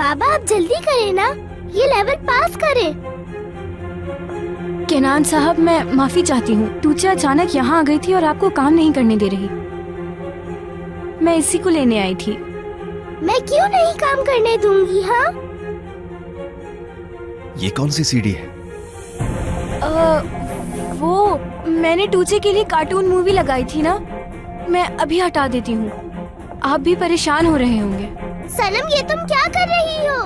बाबा आप जल्दी करें ना, ये लेवल पास करें। केनान साहब, मैं माफी चाहती हूँ। टूचे अचानक यहाँ आ गई थी और आपको काम नहीं करने दे रही। मैं इसी को लेने आई थी। मैं क्यों नहीं काम करने दूंगी? हाँ, ये कौन सी सीढ़ी है? वो मैंने टूचे के लिए कार्टून मूवी लगाई थी ना, मैं अभी हटा देती हूँ। आप भी परेशान हो रहे होंगे। सनम ये तुम क्या कर रही हो?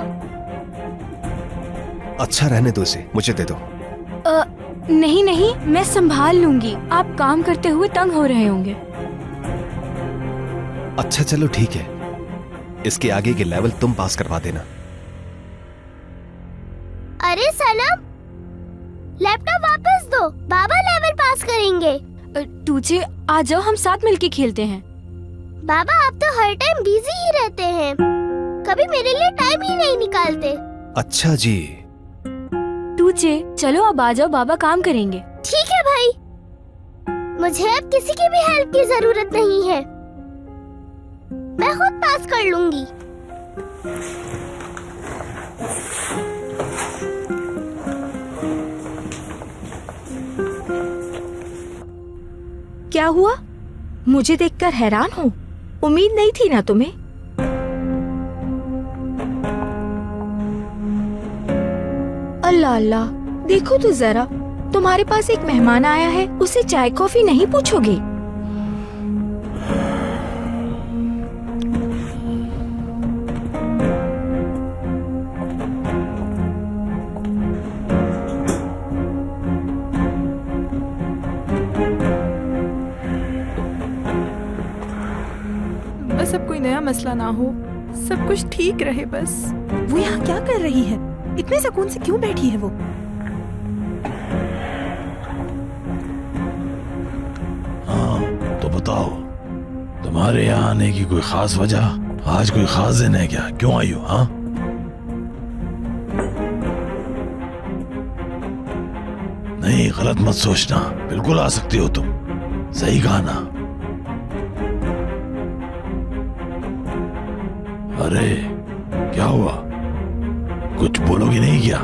अच्छा रहने दो इसे, मुझे दे दो। नहीं नहीं, मैं संभाल लूंगी। आप काम करते हुए तंग हो रहे होंगे। अच्छा चलो ठीक है, इसके आगे के लेवल तुम पास करवा देना। अरे सनम, लैपटॉप वापस दो, बाबा लेवल पास करेंगे। टूचे आ जाओ, हम साथ मिलके खेलते हैं। बाबा आप तो हर टाइम बिजी ही रहते हैं, कभी मेरे लिए टाइम ही नहीं निकालते। अच्छा जी। टूचे चलो अब आ जाओ, बाबा काम करेंगे। ठीक है भाई, मुझे अब किसी की भी हेल्प की जरूरत नहीं है, मैं खुद पास कर लूंगी। क्या हुआ? मुझे देखकर हैरान हो? उम्मीद नहीं थी ना तुम्हें? अल्लाह अल्लाह, देखो तो जरा, तुम्हारे पास एक मेहमान आया है, उसे चाय कॉफी नहीं पूछोगे? बस अब कोई नया मसला ना हो, सब कुछ ठीक रहे बस। वो यहाँ क्या कर रही है? इतने सुकून से क्यों बैठी है वो? हाँ तो बताओ, तुम्हारे यहाँ आने की कोई खास वजह? आज कोई खास दिन है क्या? क्यों आई हो? हाँ नहीं, गलत मत सोचना, बिल्कुल आ सकती हो तुम। सही कहा ना? अरे क्या हुआ, कुछ बोलोगी नहीं क्या?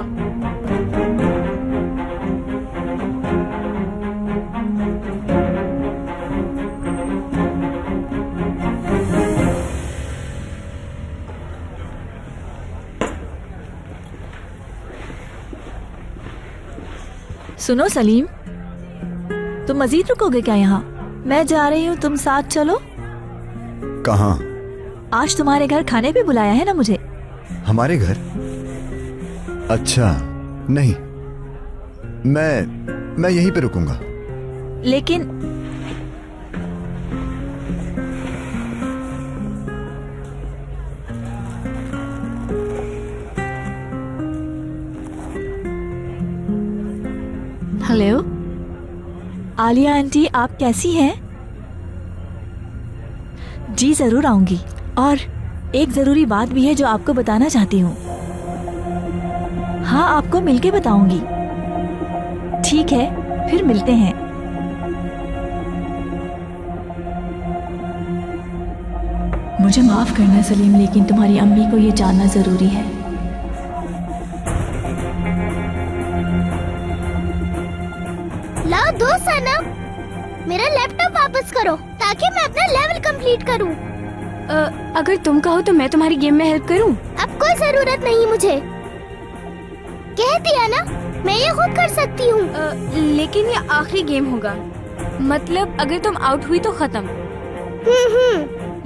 सुनो सलीम, तुम मजीद रुकोगे क्या यहाँ? मैं जा रही हूँ, तुम साथ चलो। कहाँ? आज तुम्हारे घर खाने पे बुलाया है ना मुझे। हमारे घर? अच्छा नहीं, मैं यहीं पे रुकूंगा। लेकिन हेलो आलिया आंटी, आप कैसी हैं? जी जरूर आऊंगी, और एक जरूरी बात भी है जो आपको बताना चाहती हूँ। हाँ, आपको मिलके बताऊंगी। ठीक है, फिर मिलते हैं। मुझे माफ करना सलीम, लेकिन तुम्हारी अम्मी को ये जानना जरूरी है। लाओ दो सनम, मेरा लैपटॉप वापस करो ताकि मैं अपना लेवल कंप्लीट करूं। अगर तुम कहो तो मैं तुम्हारी गेम में हेल्प करूं? अब कोई जरूरत नहीं मुझे, कह दिया ना, मैं ये खुद कर सकती हूँ। लेकिन ये आखिरी गेम होगा, मतलब अगर तुम आउट हुई तो खत्म।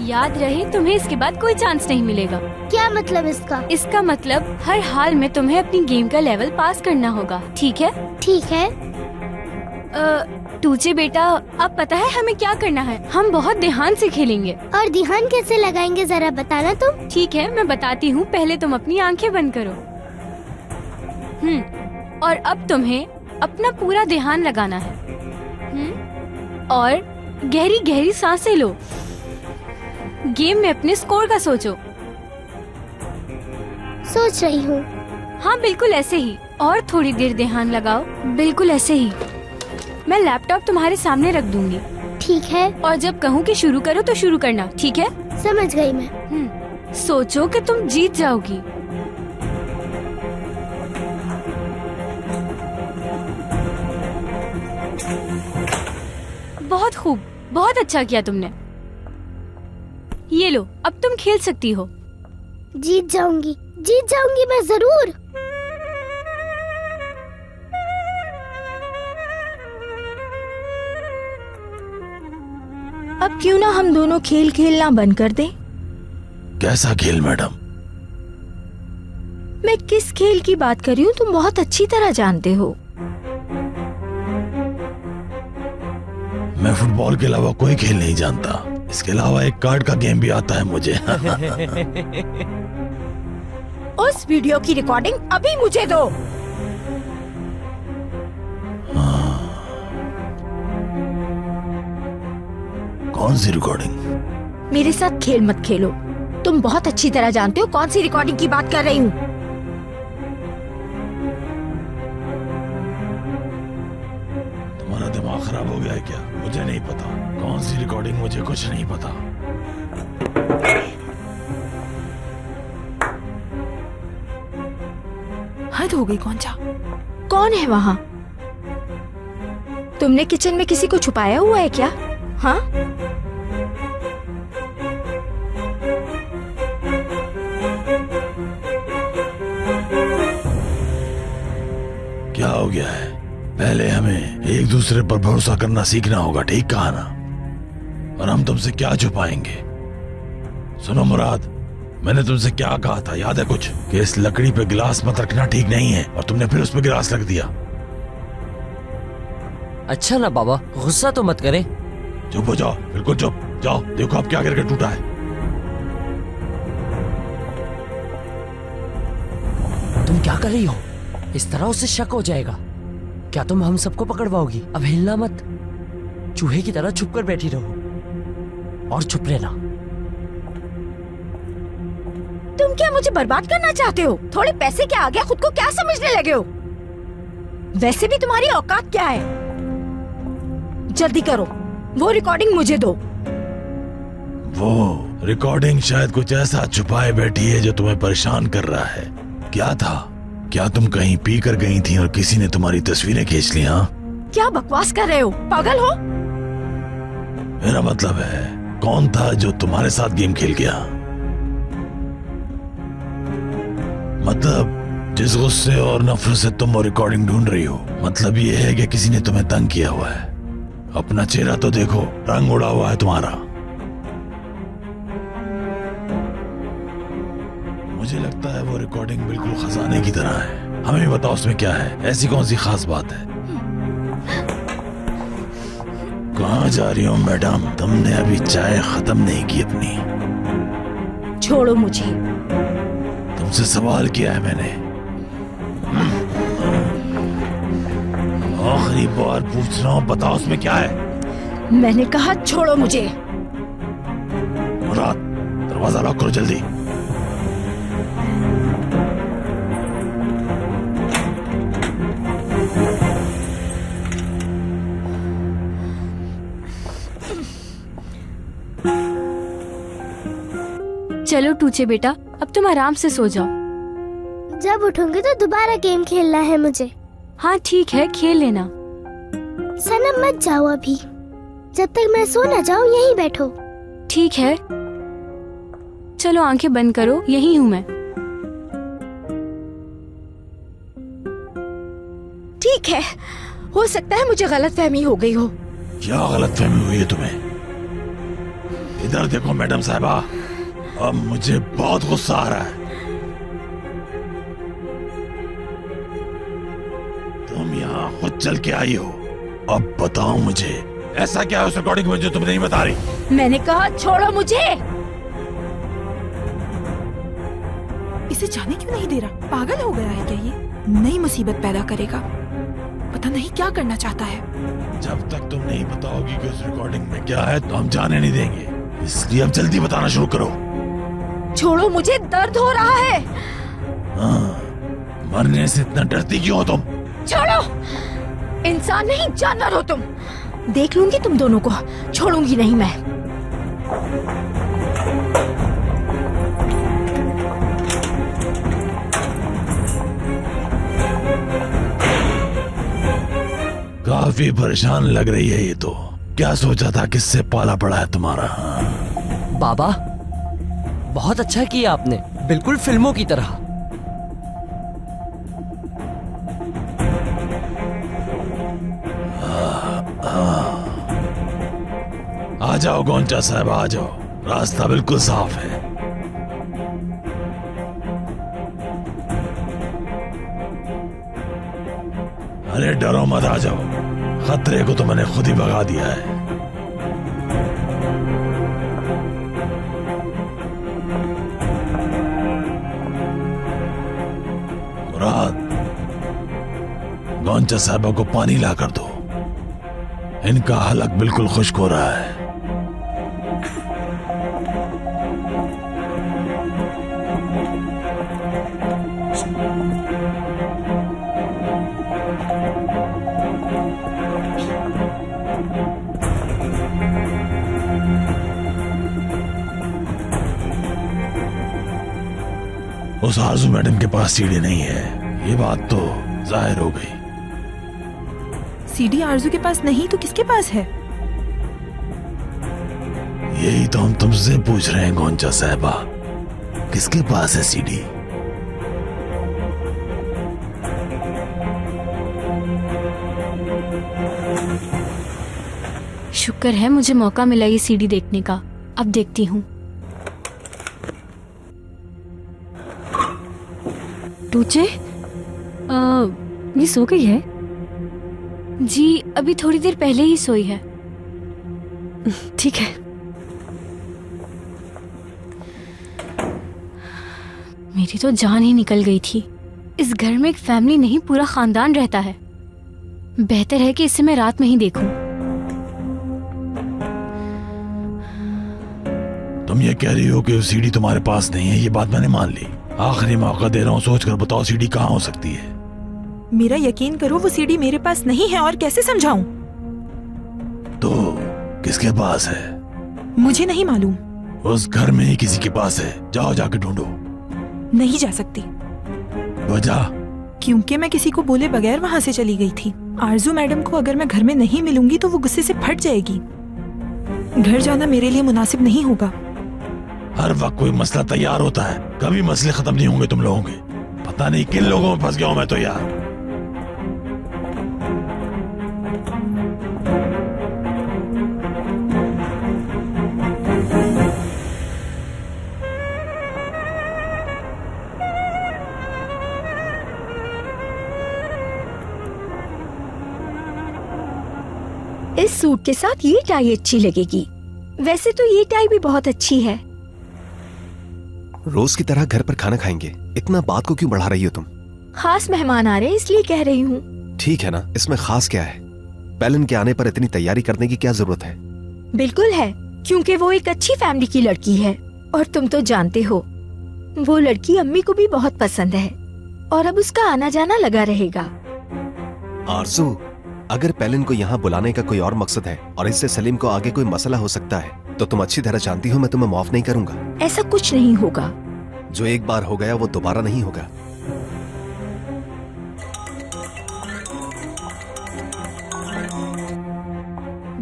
याद रहे, तुम्हें इसके बाद कोई चांस नहीं मिलेगा। क्या मतलब इसका? इसका मतलब हर हाल में तुम्हें अपनी गेम का लेवल पास करना होगा, ठीक है? ठीक है। टूचे बेटा, अब पता है हमें क्या करना है? हम बहुत ध्यान से खेलेंगे। और ध्यान कैसे लगाएंगे, जरा बताना तुम। ठीक है, मैं बताती हूँ, पहले तुम अपनी आंखें बंद करो। और अब तुम्हें अपना पूरा ध्यान लगाना है। और गहरी गहरी सांसें लो। गेम में अपने स्कोर का सोचो। सोच रही हूँ। हाँ बिल्कुल ऐसे ही, और थोड़ी देर ध्यान लगाओ, बिल्कुल ऐसे ही। मैं लैपटॉप तुम्हारे सामने रख दूंगी। ठीक है। और जब कहूँ कि शुरू करो तो शुरू करना, ठीक है? समझ गई मैं। सोचो कि तुम जीत जाओगी। खूब, बहुत अच्छा किया तुमने। ये लो, अब तुम खेल सकती हो। जीत जाऊंगी मैं जरूर। अब क्यों ना हम दोनों खेल खेलना बंद कर दें? कैसा खेल मैडम? मैं किस खेल की बात कर रही हूँ तुम बहुत अच्छी तरह जानते हो। मैं फुटबॉल के अलावा कोई खेल नहीं जानता। इसके अलावा एक कार्ड का गेम भी आता है मुझे। उस वीडियो की रिकॉर्डिंग अभी मुझे दो। कौन सी रिकॉर्डिंग? मेरे साथ खेल मत खेलो। तुम बहुत अच्छी तरह जानते हो कौन सी रिकॉर्डिंग की बात कर रही हूँ। तुम्हारा दिमाग खराब हो गया है क्या? मुझे नहीं पता कौन सी रिकॉर्डिंग, मुझे कुछ नहीं पता। हद हो गई कौन सा? कौन है वहाँ? तुमने किचन में किसी को छुपाया हुआ है क्या? हाँ? क्या हो गया है? पहले हमें एक दूसरे पर भरोसा करना सीखना होगा, ठीक कहा ना? और हम तुमसे क्या छुपाएंगे? सुनो मुराद, मैंने तुमसे क्या कहा था याद है कुछ? कि इस लकड़ी पे गिलास मत रखना, ठीक नहीं है। और तुमने फिर उस पे गिलास रख दिया। अच्छा ना बाबा, गुस्सा तो मत करें। चुप हो जाओ, बिल्कुल चुप। जाओ देखो अब क्या करके टूटा है। तुम क्या कर रही हो? इस तरह उससे शक हो जाएगा। क्या तुम हम सबको पकड़वाओगी? अब हिलना मत, चूहे की तरह छुप कर बैठी रहो और चुप रहना। तुम क्या मुझे बर्बाद करना चाहते हो? थोड़े पैसे के आगे खुद को क्या समझने लगे हो? वैसे भी तुम्हारी औकात क्या है? जल्दी करो, वो रिकॉर्डिंग मुझे दो। वो रिकॉर्डिंग शायद कुछ ऐसा छुपाए बैठी है जो तुम्हें परेशान कर रहा है। क्या था? क्या तुम कहीं पी कर गई थी और किसी ने तुम्हारी तस्वीरें खींच ली? हाँ, क्या बकवास कर रहे हो? पागल हो? मेरा मतलब है कौन था जो तुम्हारे साथ गेम खेल गया? मतलब जिस गुस्से और नफरत से तुम वो रिकॉर्डिंग ढूंढ रही हो, मतलब ये है कि किसी ने तुम्हें तंग किया हुआ है। अपना चेहरा तो देखो, रंग उड़ा हुआ है तुम्हारा। मुझे लगता है वो रिकॉर्डिंग बिल्कुल खजाने की तरह है। हमें भी बताओ उसमें क्या है, ऐसी कौन सी खास बात है? कहाँ जा रही हो मैडम? तुमने अभी चाय खत्म नहीं की अपनी। छोड़ो मुझे। तुमसे सवाल किया है मैंने। आखिरी बार पूछ रहा हूँ, बताओ उसमें क्या है? मैंने कहा छोड़ो मुझे। मुराद, दरवाजा लॉक करो जल्दी। चलो टूचे बेटा, अब तुम आराम से सो जाओ। जब उठूंगी तो दोबारा गेम खेलना है मुझे। हाँ ठीक है, खेल लेना। सनम मत जाओ अभी, जब तक मैं सो न जाऊं यहीं बैठो। ठीक है, चलो आंखें बंद करो, यही हूँ मैं। ठीक है, हो सकता है मुझे गलतफहमी हो गई हो। क्या गलतफहमी हुई है तुम्हें? इधर देखो मैडम साहिबा, अब मुझे बहुत गुस्सा आ रहा है। तुम यहाँ खुद चल के आई हो, अब बताओ मुझे ऐसा क्या है उस रिकॉर्डिंग में जो तुम नहीं बता रही? मैंने कहा छोड़ो मुझे। इसे जाने क्यों नहीं दे रहा? पागल हो गया है क्या ये? नई मुसीबत पैदा करेगा, पता नहीं क्या करना चाहता है। जब तक तुम नहीं बताओगी कि उस रिकॉर्डिंग में क्या है तो हम जाने नहीं देंगे, इसलिए अब जल्दी बताना शुरू करो। छोड़ो मुझे, दर्द हो रहा है। हाँ, मरने से इतना डरती क्यों हो तुम? छोड़ो, इंसान नहीं जानवर हो तुम। देख लूंगी तुम दोनों को, छोड़ूंगी नहीं मैं। काफी परेशान लग रही है ये तो। क्या सोचा था, किससे पाला पड़ा है तुम्हारा? बाबा, बहुत अच्छा किया आपने, बिल्कुल फिल्मों की तरह। आ जाओ गोंचा साहब, आ जाओ, रास्ता बिल्कुल साफ है। अरे डरो मत, आ जाओ, खतरे को तो मैंने खुद ही भगा दिया है। मुराद, गोंचा साहबा को पानी ला कर दो, इनका हलक बिल्कुल खुश्क हो रहा है। उस आरजू मैडम के पास सीढ़ी नहीं है, ये बात तो जाहिर हो गई। सीडी आरजू के पास नहीं तो किसके पास है? यही तो हम तुमसे पूछ रहे हैं गोंचा साहबा, किसके पास है सीढ़ी? शुक्र है मुझे मौका मिला ये सीडी देखने का। अब देखती हूँ। टूचे, ये सो गई है? जी अभी थोड़ी देर पहले ही सोई है। ठीक है। मेरी तो जान ही निकल गई थी। इस घर में एक फैमिली नहीं, पूरा खानदान रहता है। बेहतर है कि इसे मैं रात में ही देखूं। तुम ये कह रही हो कि सीढ़ी तुम्हारे पास नहीं है, ये बात मैंने मान ली। आखिरी मौका दे रहा हूँ, सोच कर बताओ सीढ़ी कहाँ हो सकती है? मेरा यकीन करो, वो सीडी मेरे पास नहीं है, और कैसे समझाऊं? तो किसके पास है? मुझे नहीं मालूम। उस घर में ही किसी के पास है, जाओ जाके ढूंढो। नहीं जा सकती। वजह? क्योंकि मैं किसी को बोले बगैर वहाँ से चली गई थी। आरजू मैडम को अगर मैं घर में नहीं मिलूंगी तो वो गुस्से से फट जाएगी। घर जाना मेरे लिए मुनासिब नहीं होगा। हर वक्त कोई मसला तैयार होता है, कभी मसले खत्म नहीं होंगे तुम लोगों के। पता नहीं किन लोगों में फंस गया हूं मैं तो यार। इस सूट के साथ ये टाई अच्छी लगेगी। वैसे तो ये टाई भी बहुत अच्छी है। रोज की तरह घर पर खाना खाएंगे, इतना बात को क्यों बढ़ा रही हो तुम? खास मेहमान आ रहे हैं इसलिए कह रही हूँ। ठीक है ना, इसमें खास क्या है? पेलन के आने पर इतनी तैयारी करने की क्या जरूरत है? बिल्कुल है, क्योंकि वो एक अच्छी फैमिली की लड़की है। और तुम तो जानते हो वो लड़की अम्मी को भी बहुत पसंद है, और अब उसका आना जाना लगा रहेगा। आरजू, अगर पेलन को यहाँ बुलाने का कोई और मकसद है और इससे सलीम को आगे कोई मसला हो सकता है, तो तुम अच्छी तरह जानती हो मैं तुम्हें माफ नहीं करूंगा। ऐसा कुछ नहीं होगा। जो एक बार हो गया वो दोबारा नहीं होगा।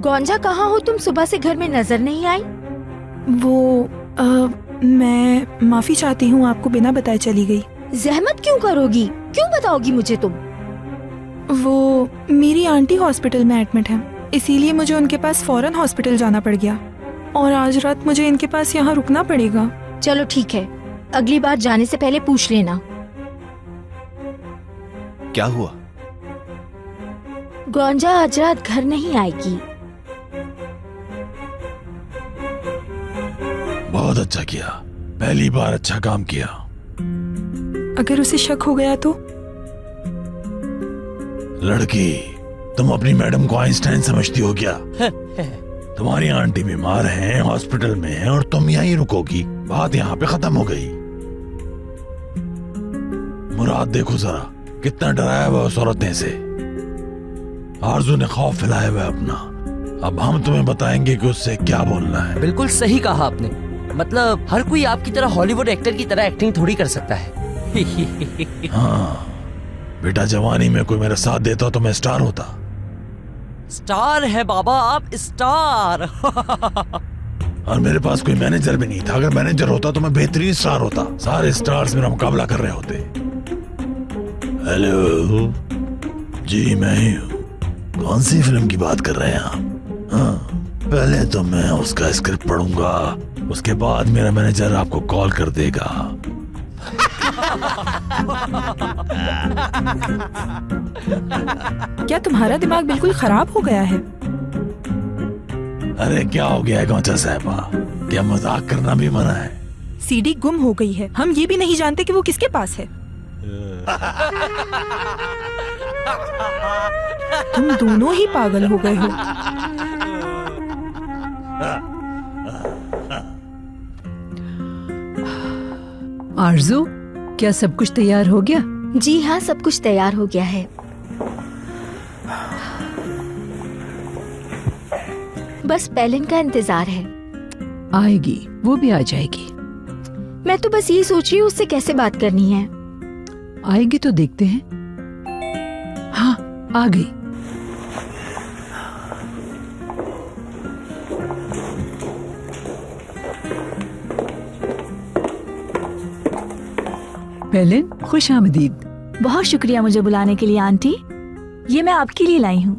गौंजा कहाँ हो तुम? सुबह से घर में नजर नहीं आई। वो मैं माफी चाहती हूँ, आपको बिना बताए चली गई। जहमत क्यों करोगी? क्यों बताओगी मुझे तुम? वो मेरी आंटी हॉस्पिटल में एडमिट है, इसीलिए मुझे उनके पास फौरन हॉस्पिटल जाना पड़ गया, और आज रात मुझे इनके पास यहाँ रुकना पड़ेगा। चलो ठीक है, अगली बार जाने से पहले पूछ लेना। क्या हुआ? गौंजा आज रात घर नहीं आएगी। बहुत अच्छा किया, पहली बार अच्छा काम किया। अगर उसे शक हो गया तो? लड़की, तुम अपनी मैडम को आइंस्टाइन समझती हो क्या? तुम्हारी आंटी बीमार हैं, हॉस्पिटल में हैं, और तुम यहीं रुकोगी? बात यहाँ पे खत्म हो गई। मुराद देखो जरा, कितना डराया हुआ उस औरत ने से। आरजू ने खौफ फैलाया हुआ अपना। अब हम तुम्हें बताएंगे कि उससे क्या बोलना है। बिल्कुल सही कहा आपने। मतलब हर कोई आपकी तरह हॉलीवुड एक्टर की तरह एक्टिंग थोड़ी कर सकता है। हाँ बेटा, जवानी में कोई मेरा साथ देता तो मैं स्टार होता। स्टार है बाबा, आप स्टार। और मेरे पास कोई मैनेजर भी नहीं था। अगर मैनेजर होता तो मैं बेहतरीन स्टार होता। सारे स्टार्स मेरा मुकाबला कर रहे होते। हेलो जी, मैं ही हूँ। कौन सी फिल्म की बात कर रहे हैं आप? हाँ, पहले तो मैं उसका स्क्रिप्ट पढ़ूंगा, उसके बाद मेरा मैनेजर आपको कॉल कर देगा। क्या तुम्हारा दिमाग बिल्कुल खराब हो गया है? अरे क्या हो गया है गौचा साहबा? क्या मजाक करना भी मना है? सीडी गुम हो गई है, हम ये भी नहीं जानते कि वो किसके पास है। तुम दोनों ही पागल हो गए हो। आरजू, क्या सब कुछ तैयार हो गया? जी हाँ, सब कुछ तैयार हो गया है। बस पेलिन का इंतजार है। आएगी, वो भी आ जाएगी। मैं तो बस ये सोच रही हूँ उससे कैसे बात करनी है। आएगी तो देखते हैं। हाँ, आ गई। पेलिन, खुश आमदीद। बहुत शुक्रिया मुझे बुलाने के लिए आंटी। ये मैं आपके लिए लाई हूँ।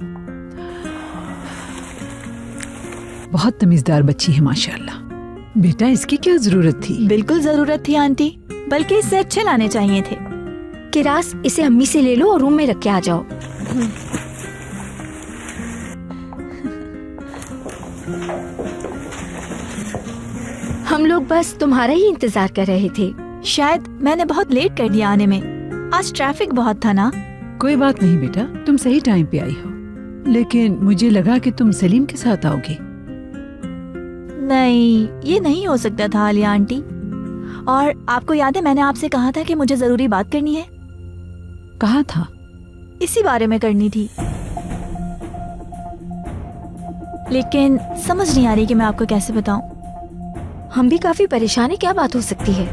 बहुत तमीजदार बच्ची है माशाल्लाह। बेटा, इसकी क्या जरूरत थी? बिल्कुल जरूरत थी आंटी, बल्कि इससे अच्छे लाने चाहिए थे। किरास, इसे अम्मी से ले लो और रूम में रख के आ जाओ। हम लोग बस तुम्हारा ही इंतजार कर रहे थे। शायद मैंने बहुत लेट कर दिया आने में। आज ट्रैफिक बहुत था ना। कोई बात नहीं बेटा, तुम सही टाइम पे आई हो। लेकिन मुझे लगा कि तुम सलीम के साथ आओगे। नहीं, ये नहीं हो सकता था आलिया आंटी। और आपको याद है मैंने आपसे कहा था कि मुझे जरूरी बात करनी है। कहा था? इसी बारे में करनी थी, लेकिन समझ नहीं आ रही कि मैं आपको कैसे बताऊं। हम भी काफी परेशान है, क्या बात हो सकती है?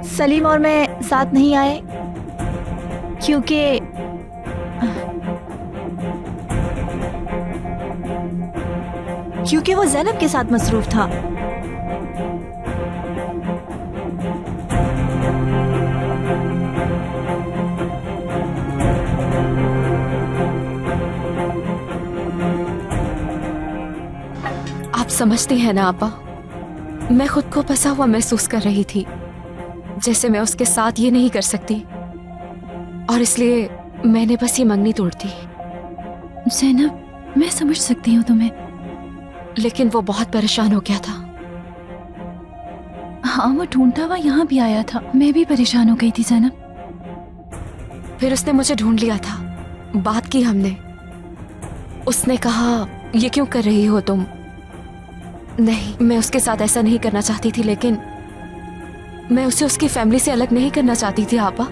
सलीम और मैं साथ नहीं आए क्योंकि वो ज़ैनब के साथ मसरूफ था। आप समझती हैं ना आपा, मैं खुद को फंसा हुआ महसूस कर रही थी, जैसे मैं उसके साथ ये नहीं कर सकती, और इसलिए मैंने बस ये मंगनी तोड़ दी। ज़ैनब, मैं समझ सकती हूँ तुम्हें, लेकिन वो बहुत परेशान हो गया था। हाँ, वो ढूंढता हुआ यहाँ भी आया था। मैं भी परेशान हो गई थी ज़ैनब। फिर उसने मुझे ढूंढ लिया था, बात की हमने। उसने कहा, ये क्यों कर रही हो तुम? नहीं, मैं उसके साथ ऐसा नहीं करना चाहती थी, लेकिन मैं उसे उसकी फैमिली से अलग नहीं करना चाहती थी आपा।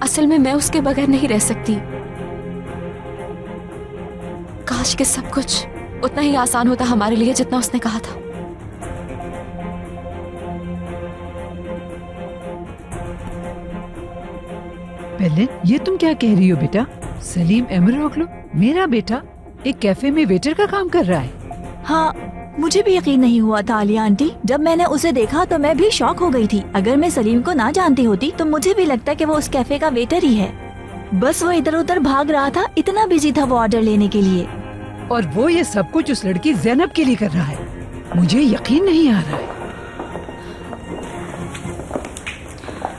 असल में मैं उसके बगैर नहीं रह सकती। काश कि सब कुछ उतना ही आसान होता हमारे लिए जितना उसने कहा था। पहले ये तुम क्या कह रही हो बेटा? सलीम एमरोगलू, मेरा बेटा, एक कैफे में वेटर का काम कर रहा है। हाँ, मुझे भी यकीन नहीं हुआ था आलिया आंटी। जब मैंने उसे देखा तो मैं भी शॉक हो गई थी। अगर मैं सलीम को ना जानती होती तो मुझे भी लगता कि वो उस कैफे का वेटर ही है। बस वो इधर उधर भाग रहा था, इतना बिजी था वो ऑर्डर लेने के लिए। और वो ये सब कुछ उस लड़की ज़ैनब के लिए कर रहा है। मुझे यकीन नहीं आ रहा है।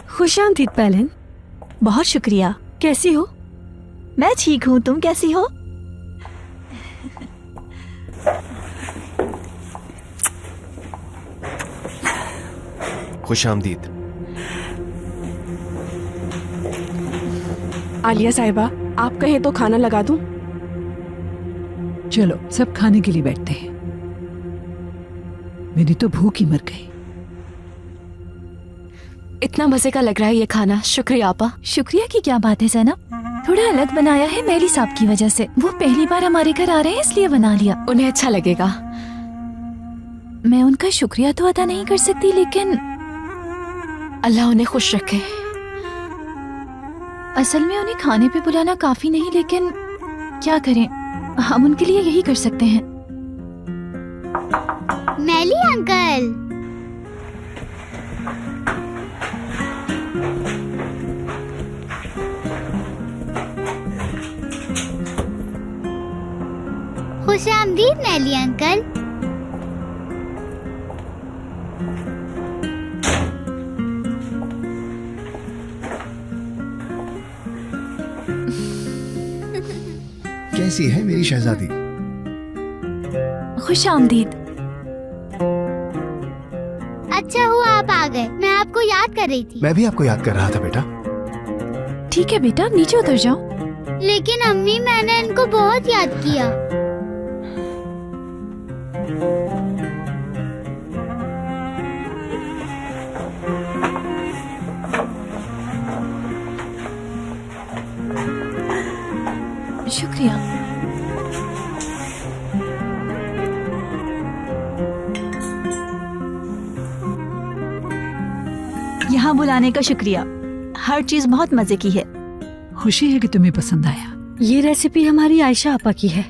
खुशामदीद पेलिन। बहुत शुक्रिया। कैसी हो? मैं ठीक हूँ, तुम कैसी हो? खुश आमदीद। आलिया साहिबा, आप कहें तो खाना लगा दूं? चलो सब खाने के लिए बैठते हैं। मेरी तो भूख ही मर गई। इतना मजे का लग रहा है ये खाना। शुक्रिया आपा। शुक्रिया की क्या बात है ज़ैनब, थोड़ा अलग बनाया है मेली साहब की वजह से। वो पहली बार हमारे घर आ रहे हैं इसलिए बना लिया। उन्हें अच्छा लगेगा। मैं उनका शुक्रिया तो अदा नहीं कर सकती, लेकिन अल्लाह उन्हें खुश रखे। असल में उन्हें खाने पे बुलाना काफी नहीं, लेकिन क्या करें, हम उनके लिए यही कर सकते हैं। मैली अंकल, खुश आमदीद मैली अंकल। कैसी है मेरी शहजादी? खुश आमदीद। अच्छा हुआ आप आ गए, मैं आपको याद कर रही थी। मैं भी आपको याद कर रहा था बेटा। ठीक है बेटा, नीचे उतर जाओ। लेकिन अम्मी, मैंने इनको बहुत याद किया। शुक्रिया। यहाँ बुलाने का शुक्रिया। हर चीज बहुत मजे की है। खुशी है कि तुम्हें पसंद आया। ये रेसिपी हमारी आयशा आपा की है।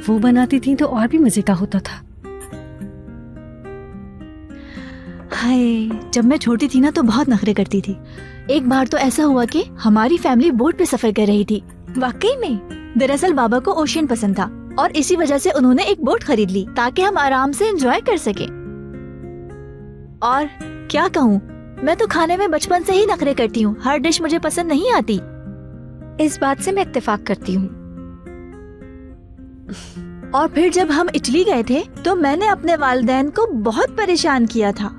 वो बनाती थी तो और भी मजे का होता था। हाय, जब मैं छोटी थी ना तो बहुत नखरे करती थी। एक बार तो ऐसा हुआ कि हमारी फैमिली बोट पे सफर कर रही थी। वाकई में, दरअसल बाबा को ओशियन पसंद था और इसी वजह से उन्होंने एक बोट खरीद ली ताकि हम आराम से एंजॉय कर सके। और क्या कहूँ, मैं तो खाने में बचपन से ही नखरे करती हूँ। हर डिश मुझे पसंद नहीं आती। इस बात से मैं इत्तेफाक करती हूँ। और फिर जब हम इटली गए थे तो मैंने अपने वालिदैन को बहुत परेशान किया था।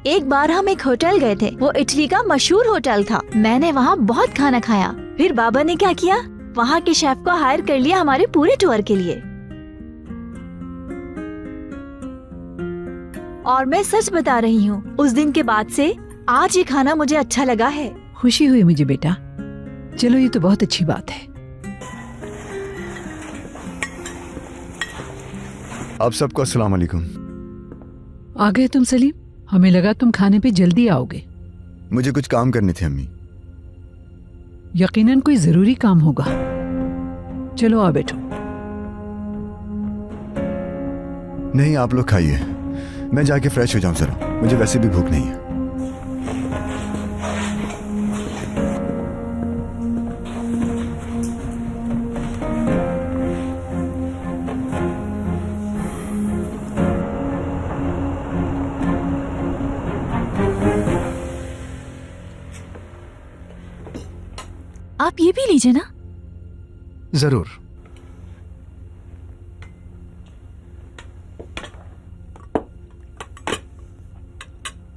एक बार हम एक होटल गए थे, वो इटली का मशहूर होटल था। मैंने वहाँ बहुत खाना खाया। फिर बाबा ने क्या किया, वहाँ के शेफ को हायर कर लिया हमारे पूरे टूर के लिए। और मैं सच बता रही हूँ, उस दिन के बाद से आज ये खाना मुझे अच्छा लगा है। खुशी हुई मुझे बेटा। चलो, ये तो बहुत अच्छी बात है। आप सबको अस्सलाम वालेकुम। आ गए तुम सलीम? हमें लगा तुम खाने पे जल्दी आओगे। मुझे कुछ काम करने थे अम्मी। यकीनन कोई जरूरी काम होगा। चलो आ बैठो। नहीं, आप लोग खाइए, मैं जाके फ्रेश हो जाऊं जरा। मुझे वैसे भी भूख नहीं है। आप ये भी लीजिए ना। जरूर।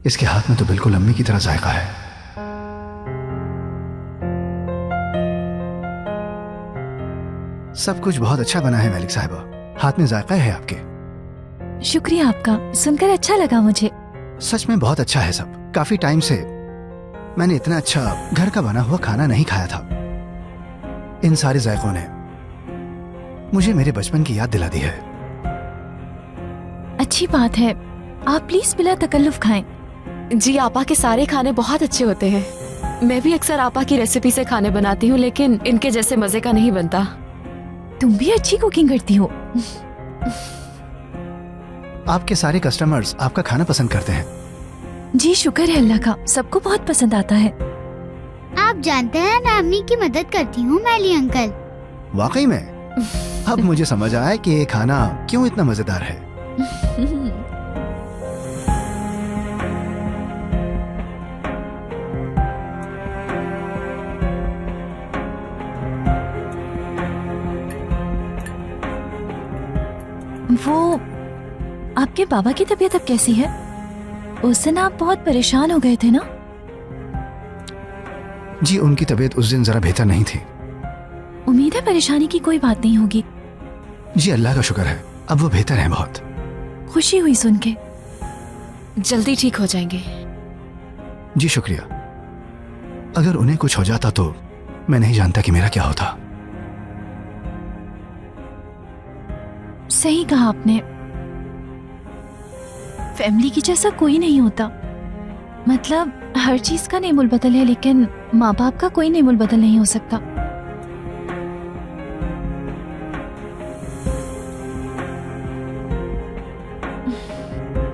इसके हाथ में तो बिल्कुल अम्मी की तरह जायका है। सब कुछ बहुत अच्छा बना है मलिक साहिबा, हाथ में जायका है आपके। शुक्रिया आपका, सुनकर अच्छा लगा मुझे। सच में बहुत अच्छा है सब। काफी टाइम से मैंने इतना अच्छा घर का बना हुआ खाना नहीं खाया था। इन सारे जायकों ने मुझे मेरे बचपन की याद दिला दी है। अच्छी बात है, आप प्लीज बिला तकल्लुफ खाएं। जी, आपा के सारे खाने बहुत अच्छे होते हैं। मैं भी अक्सर आपा की रेसिपी से खाने बनाती हूँ, लेकिन इनके जैसे मजे का नहीं बनता। तुम भी अच्छी कुकिंग करती हो। आपके सारे कस्टमर्स आपका खाना पसंद करते हैं। जी शुक्र है अल्लाह का, सबको बहुत पसंद आता है। आप जानते हैं मैं अम्मी की मदद करती हूँ मैली अंकल। वाकई में? अब मुझे समझ आया कि ये खाना क्यों इतना मजेदार है। वो आपके बाबा की तबीयत अब कैसी है? उस दिन आप बहुत परेशान हो गए थे ना? जी, उनकी तबीयत उस दिन जरा बेहतर नहीं थी। उम्मीद है परेशानी की कोई बात नहीं होगी। जी अल्लाह का शुक्र है, अब वो बेहतर हैं बहुत। खुशी हुई सुन के। जल्दी ठीक हो जाएंगे। जी शुक्रिया। अगर उन्हें कुछ हो जाता तो मैं नहीं जानता कि मेरा क्या होता। सही कहा आपने, फैमिली की जैसा कोई नहीं होता। मतलब हर चीज का नेमुल बदल है, लेकिन माँ बाप का कोई नेमुल बदल नहीं हो सकता।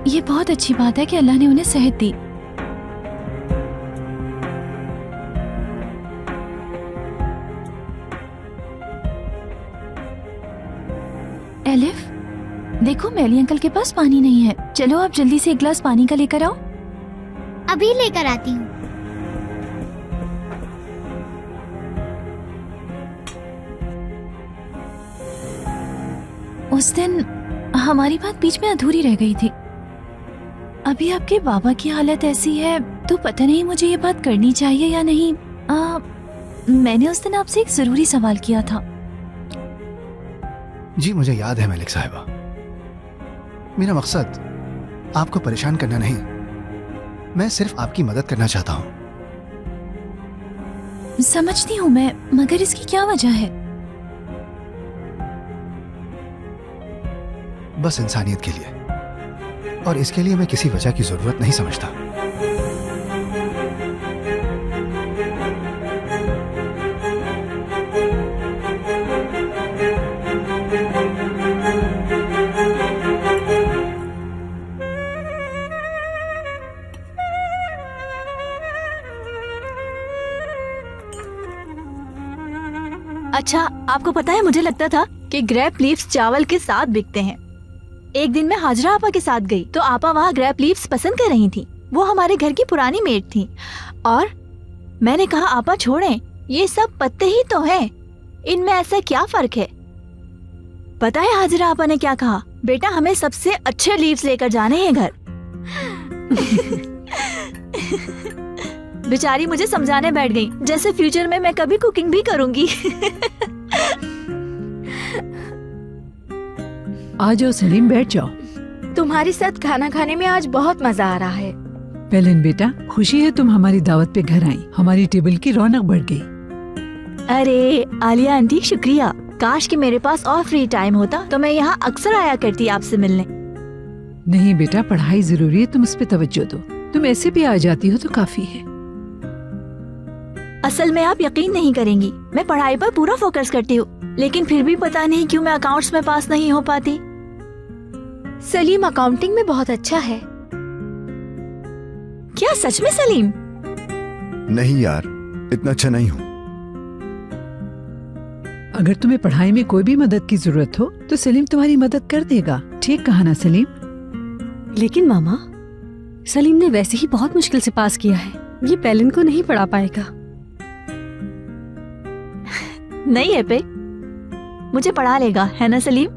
ये बहुत अच्छी बात है कि अल्लाह ने उन्हें सेहत दी। एलिफ, देखो मेली अंकल के पास पानी नहीं है। चलो आप जल्दी से एक गिलास पानी का लेकर आओ। अभी लेकर आती हूँ। उस दिन हमारी बात बीच में अधूरी रह गई थी। अभी आपके बाबा की हालत ऐसी है तो पता नहीं मुझे ये बात करनी चाहिए या नहीं। मैंने उस दिन आपसे एक जरूरी सवाल किया था। जी मुझे याद है मलिक साहिबा। मेरा मकसद आपको परेशान करना नहीं, मैं सिर्फ आपकी मदद करना चाहता हूँ। समझती हूँ मैं, मगर इसकी क्या वजह है? बस इंसानियत के लिए, और इसके लिए मैं किसी वजह की जरूरत नहीं समझता। अच्छा, आपको पता है मुझे लगता था कि ग्रेप लीव्स चावल के साथ बिकते हैं। एक दिन मैं हाजरा आपा के साथ गई तो आपा वहाँ ग्रेप लीव्स पसंद कर रही थी। वो हमारे घर की पुरानी मेड थी और मैंने कहा आपा छोड़ें, ये सब पत्ते ही तो हैं, इनमें ऐसा क्या फर्क है? पता है हाजरा आपा ने क्या कहा? बेटा हमें सबसे अच्छे लीव्स लेकर जाने हैं घर। बेचारी मुझे समझाने बैठ गई जैसे फ्यूचर में मैं कभी कुकिंग भी करूंगी। आ जाओ सलीम, बैठ जाओ। तुम्हारे साथ खाना खाने में आज बहुत मजा आ रहा है। पेलिन बेटा, खुशी है तुम हमारी दावत पे घर आई, हमारी टेबल की रौनक बढ़ गई। अरे आलिया आंटी शुक्रिया। काश कि मेरे पास और फ्री टाइम होता तो मैं यहाँ अक्सर आया करती आपसे मिलने। नहीं बेटा, पढ़ाई जरूरी है, तुम उस पे तवज्जो दो। तुम ऐसे भी आ जाती हो तो काफी है। असल में आप यकीन नहीं करेंगी, मैं पढ़ाई पर पूरा फोकस करती हूँ, लेकिन फिर भी पता नहीं क्यों मैं अकाउंट्स में पास नहीं हो पाती। सलीम अकाउंटिंग में बहुत अच्छा है। क्या सच में सलीम? नहीं यार, इतना अच्छा नहीं हूँ। अगर तुम्हें पढ़ाई में कोई भी मदद की जरूरत हो तो सलीम तुम्हारी मदद कर देगा। ठीक कहा ना सलीम? लेकिन मामा, सलीम ने वैसे ही बहुत मुश्किल से पास किया है, ये पेलिन को नहीं पढ़ा पाएगा। नहीं है पे, मुझे पढ़ा लेगा, है ना सलीम?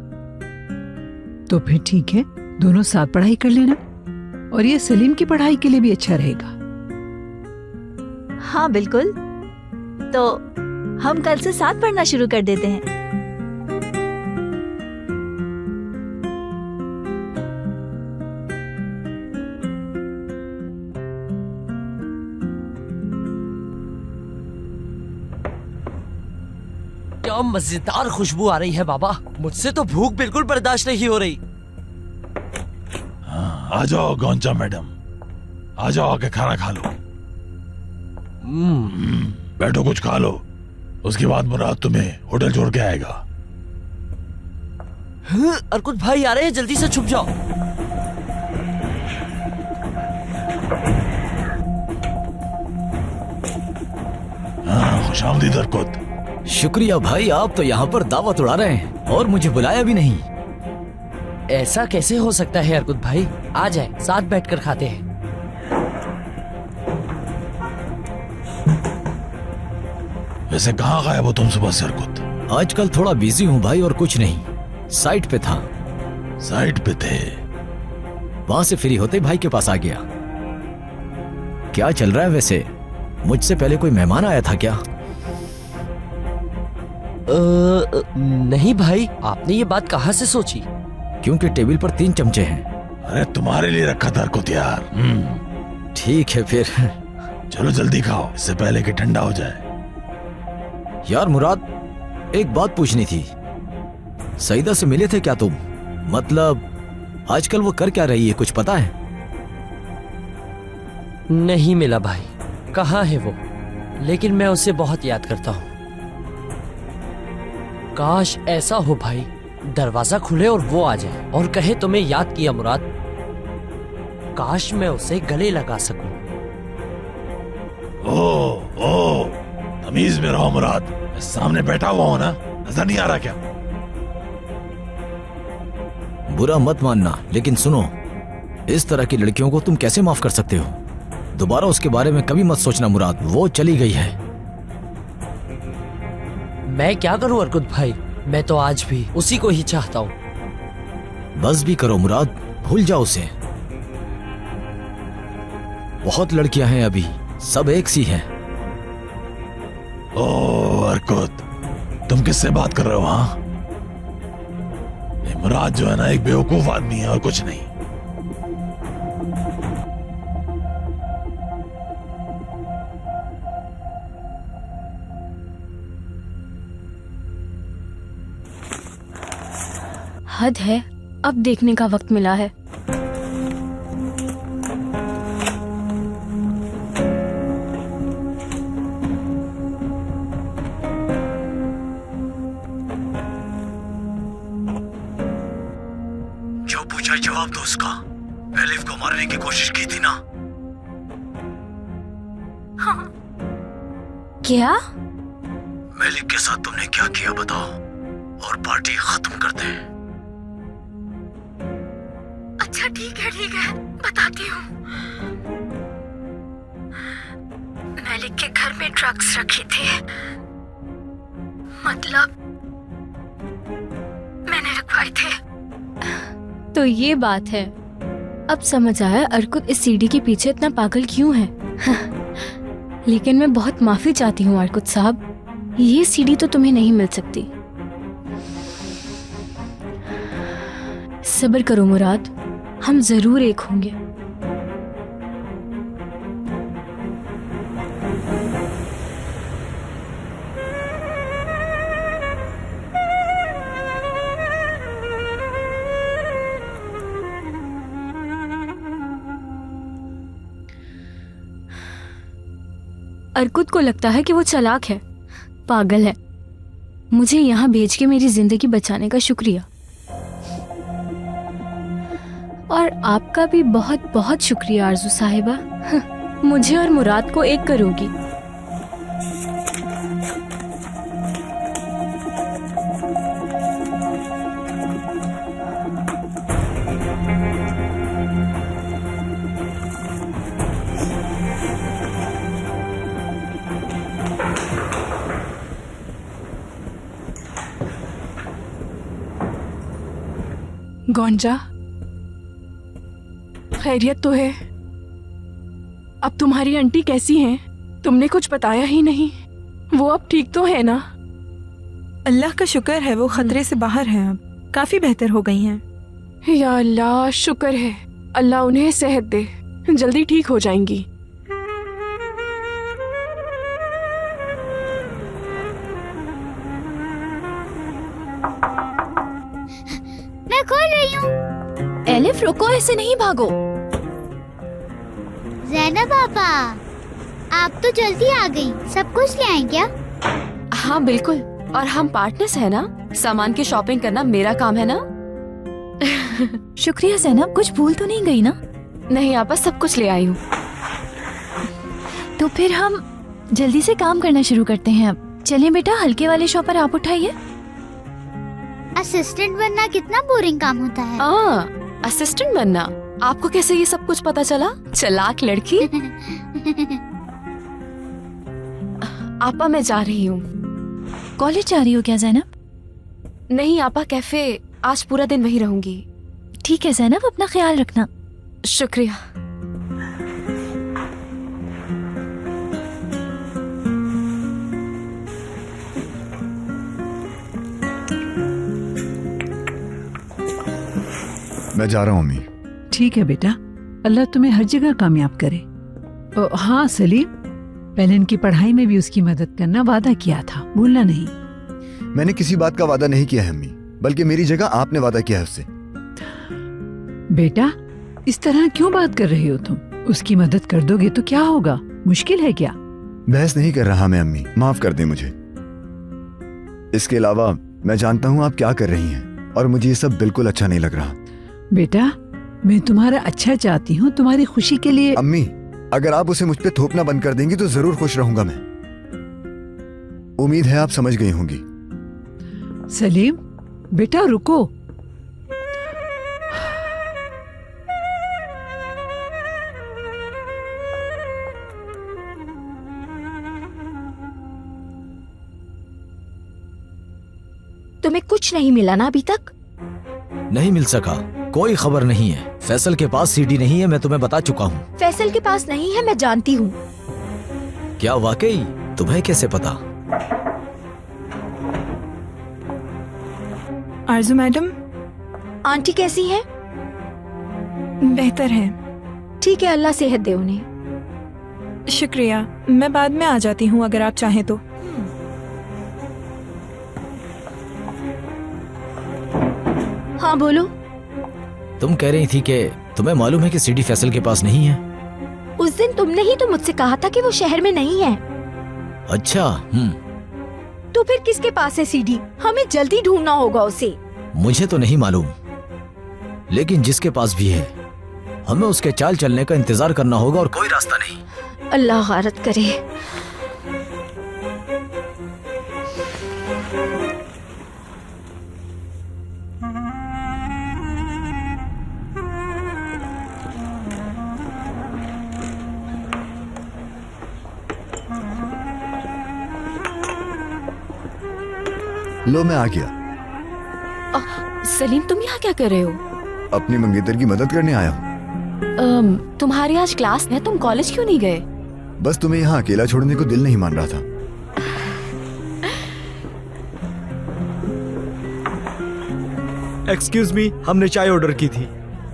तो फिर ठीक है, दोनों साथ पढ़ाई कर लेना, और ये सलीम की पढ़ाई के लिए भी अच्छा रहेगा। हाँ बिल्कुल, तो हम कल से साथ पढ़ना शुरू कर देते हैं। क्या मजेदार खुशबू आ रही है बाबा, मुझसे तो भूख बिल्कुल बर्दाश्त नहीं हो रही। आ जाओ गौंचा मैडम, आ जाओ, आके खाना खा लो। बैठो, कुछ खा लो, उसके बाद मुराद तुम्हें होटल छोड़ के आएगा। अर्कुत भाई आ रहे हैं, जल्दी से छुप जाओ। हाँ, खुशामदीद अर्कुत। शुक्रिया भाई, आप तो यहाँ पर दावत उड़ा रहे हैं और मुझे बुलाया भी नहीं। ऐसा कैसे हो सकता है अर्कुत भाई? आ जाए, साथ बैठकर खाते हैं। वैसे कहाँ गायब हो तुम सुबह से अर्कुत? आजकल थोड़ा बिजी हूँ भाई, और कुछ नहीं, साइट पे था। साइट पे थे? वहां से फ्री होते भाई के पास आ गया। क्या चल रहा है वैसे? मुझसे पहले कोई मेहमान आया था क्या? नहीं भाई, आपने ये बात कहाँ से सोची? क्योंकि टेबल पर 3 चमचे हैं। अरे तुम्हारे लिए रखा था अर्कुत यार। ठीक है फिर। चलो जल्दी खाओ, इससे पहले कि ठंडा हो जाए। यार मुराद, एक बात पूछनी थी। सईदा से मिले थे क्या तुम? मतलब आजकल वो कर क्या रही है, कुछ पता है? नहीं मिला भाई, कहाँ है वो? लेकिन मैं उसे बहुत याद करता हूँ। काश ऐसा हो भाई, दरवाजा खुले और वो आ जाए और कहे तुम्हें याद किया मुराद। काश मैं उसे गले लगा सकूं। ओ, तमीज में रहो मुराद, मैं सामने बैठा हुआ हूं ना, नजर नहीं आ रहा क्या? बुरा मत मानना, लेकिन सुनो, इस तरह की लड़कियों को तुम कैसे माफ कर सकते हो? दोबारा उसके बारे में कभी मत सोचना मुराद, वो चली गई है। मैं क्या करूं अर्कुत भाई, मैं तो आज भी उसी को ही चाहता हूं। बस भी करो मुराद, भूल जाओ उसे। बहुत लड़कियां हैं अभी, सब एक सी हैं। ओ अर्कुत, तुम किससे बात कर रहे हो? हाँ, मुराद जो है ना, एक बेवकूफ आदमी है और कुछ नहीं। हद है, अब देखने का वक्त मिला है। जो पूछा जवाब दो उसका। एलिफ को मारने की कोशिश की थी ना? हाँ। क्या? मेलिक के साथ तुमने क्या किया बताओ, और पार्टी खत्म करते हैं। अच्छा ठीक है, बताती हूँ। मेलिक के घर में ड्रग्स रखे थे, मतलब मैंने रखवाए थे। तो ये बात है, अब समझ आया अर्कुत इस सीडी के पीछे इतना पागल क्यों है। लेकिन मैं बहुत माफी चाहती हूँ अर्कुत साहब, ये सीडी तो तुम्हें नहीं मिल सकती। सब्र करो मुराद, हम जरूर एक होंगे। अर्कुत को लगता है कि वो चालाक है, पागल है। मुझे यहाँ भेज के मेरी जिंदगी बचाने का शुक्रिया, और आपका भी बहुत बहुत शुक्रिया आरजू साहिबा। मुझे और मुराद को एक करोगी। गोंजा, खैरियत तो है? अब तुम्हारी आंटी कैसी हैं? तुमने कुछ बताया ही नहीं। वो अब ठीक तो है ना? अल्लाह का शुक्र है, वो खतरे से बाहर हैं, अब काफी बेहतर हो गई हैं। या अल्लाह, शुक्र है। अल्लाह उन्हें सेहत दे, जल्दी ठीक हो जाएंगी। मैं खोल रही हूँ। एलिफ रुको, ऐसे नहीं भागो। ज़ैनब पापा, आप तो जल्दी आ गई, सब कुछ ले आए क्या? हाँ बिल्कुल, और हम पार्टनर्स हैं ना, सामान की शॉपिंग करना मेरा काम है ना। शुक्रिया ज़ैनब, कुछ भूल तो नहीं गई ना? नहीं आपा, सब कुछ ले आई हूँ। तो फिर हम जल्दी से काम करना शुरू करते हैं। अब चलिए बेटा, हल्के वाले शॉपर आप उठाइए। असिस्टेंट बनना कितना बोरिंग काम होता है। असिस्टेंट बनना? आपको कैसे ये सब कुछ पता चला? चालाक लड़की। आपा मैं जा रही हूँ। कॉलेज जा रही हो क्या ज़ैनब? नहीं आपा, कैफे, आज पूरा दिन वहीं रहूंगी। ठीक है ज़ैनब, अपना ख्याल रखना। शुक्रिया। मैं जा रहा हूँ अम्मी। ठीक है बेटा, अल्लाह तुम्हें हर जगह कामयाब करे। हाँ सलीम, पेलिन की पढ़ाई में भी उसकी मदद करना वादा किया था, भूलना नहीं। मैंने किसी बात का वादा नहीं किया है अम्मी, बल्कि मेरी जगह आपने वादा किया है उससे। बेटा इस तरह क्यों बात कर रहे हो तुम? उसकी मदद कर दोगे तो क्या होगा, मुश्किल है क्या? बहस नहीं कर रहा मैं अम्मी, माफ कर दें मुझे। इसके अलावा मैं जानता हूँ आप क्या कर रही हैं, और मुझे ये सब बिल्कुल अच्छा नहीं लग रहा। बेटा मैं तुम्हारा अच्छा चाहती हूँ, तुम्हारी खुशी के लिए। अम्मी, अगर आप उसे मुझ पे थोपना बंद कर देंगी तो जरूर खुश रहूंगा मैं। उम्मीद है आप समझ गई होंगी। सलीम बेटा रुको। तुम्हें कुछ नहीं मिला ना अभी तक? नहीं मिल सका, कोई खबर नहीं है। फैसल के पास सीडी नहीं है, मैं तुम्हें बता चुका हूँ। फैसल के पास नहीं है, मैं जानती हूँ। क्या वाकई? तुम्हें कैसे पता? आरजू मैडम, आंटी कैसी हैं? बेहतर है। ठीक है, अल्लाह सेहत दे उन्हें। शुक्रिया, मैं बाद में आ जाती हूँ अगर आप चाहें तो। हाँ बोलो। तुम कह रही थी कि तुम्हें मालूम है कि सीडी फैसल के पास नहीं है। उस दिन तुमने ही तो मुझसे कहा था कि वो शहर में नहीं है। अच्छा। तो फिर किसके पास है सीडी? हमें जल्दी ढूंढना होगा उसे। मुझे तो नहीं मालूम, लेकिन जिसके पास भी है हमें उसके चाल चलने का इंतजार करना होगा और कोई रास्ता नहीं। अल्लाह गारत करे। लो मैं आ गया। सलीम तुम यहाँ क्या कर रहे हो? अपनी मंगेतर की मदद करने आया हूँ। तुम्हारी आज क्लास है, तुम कॉलेज क्यों नहीं गए? बस तुम्हें यहाँ अकेला छोड़ने को दिल नहीं मान रहा था। एक्सक्यूज मी, हमने चाय ऑर्डर की थी।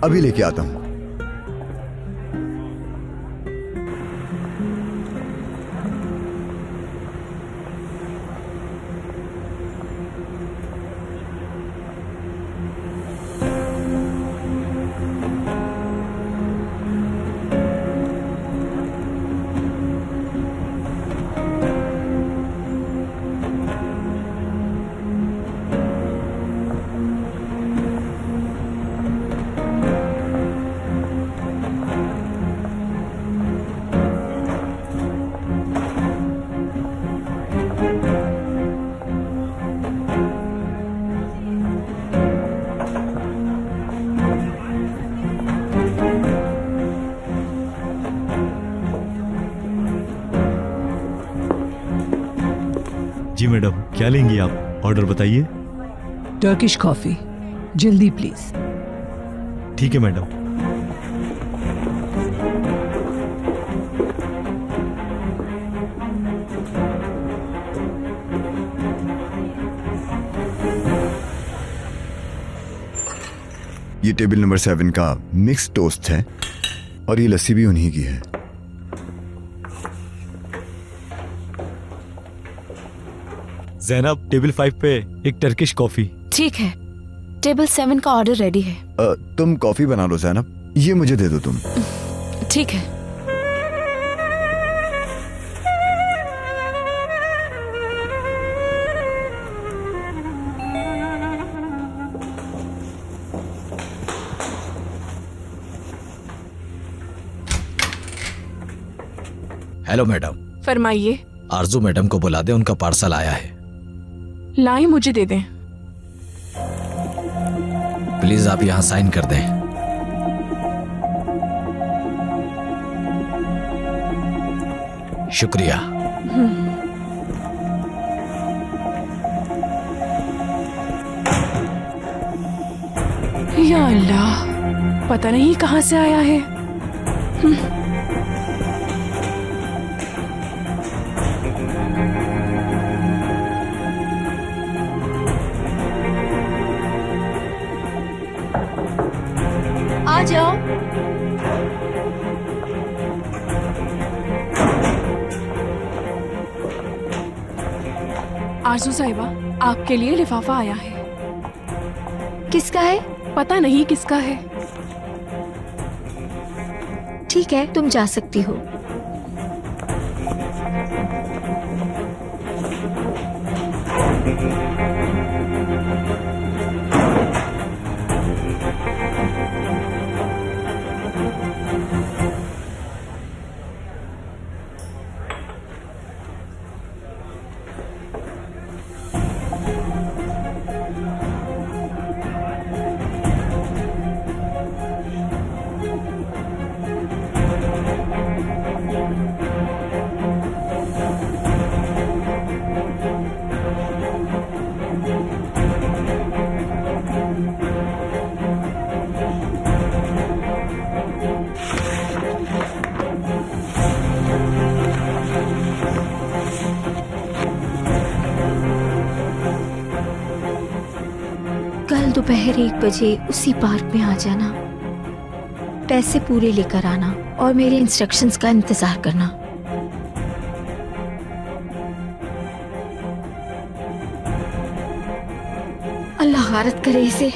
अभी लेके आता हूँ। जी मैडम, क्या लेंगी आप? ऑर्डर बताइए। टर्किश कॉफी, जल्दी प्लीज। ठीक है मैडम। ये टेबल नंबर 7 का मिक्स टोस्ट है और ये लस्सी भी उन्हीं की है। ज़ैनब, टेबल 5 पे एक टर्किश कॉफी। ठीक है, टेबल 7 का ऑर्डर रेडी है। तुम कॉफी बना लो ज़ैनब, ये मुझे दे दो तुम। ठीक है। Hello madam. फरमाइए। आरजू मैडम को बुला दे, उनका पार्सल आया है। लाएं, मुझे दे दें। प्लीज आप यहाँ साइन कर दें। शुक्रिया। या अल्लाह, पता नहीं कहाँ से आया है। आ जाओ। आरजू साहिबा, आपके लिए लिफाफा आया है। किसका है? पता नहीं किसका है। ठीक है, तुम जा सकती हो। दोपहर 1 बजे उसी पार्क में आ जाना, पैसे पूरे लेकर आना और मेरे इंस्ट्रक्शंस का इंतजार करना। अल्लाह गारत करे इसे।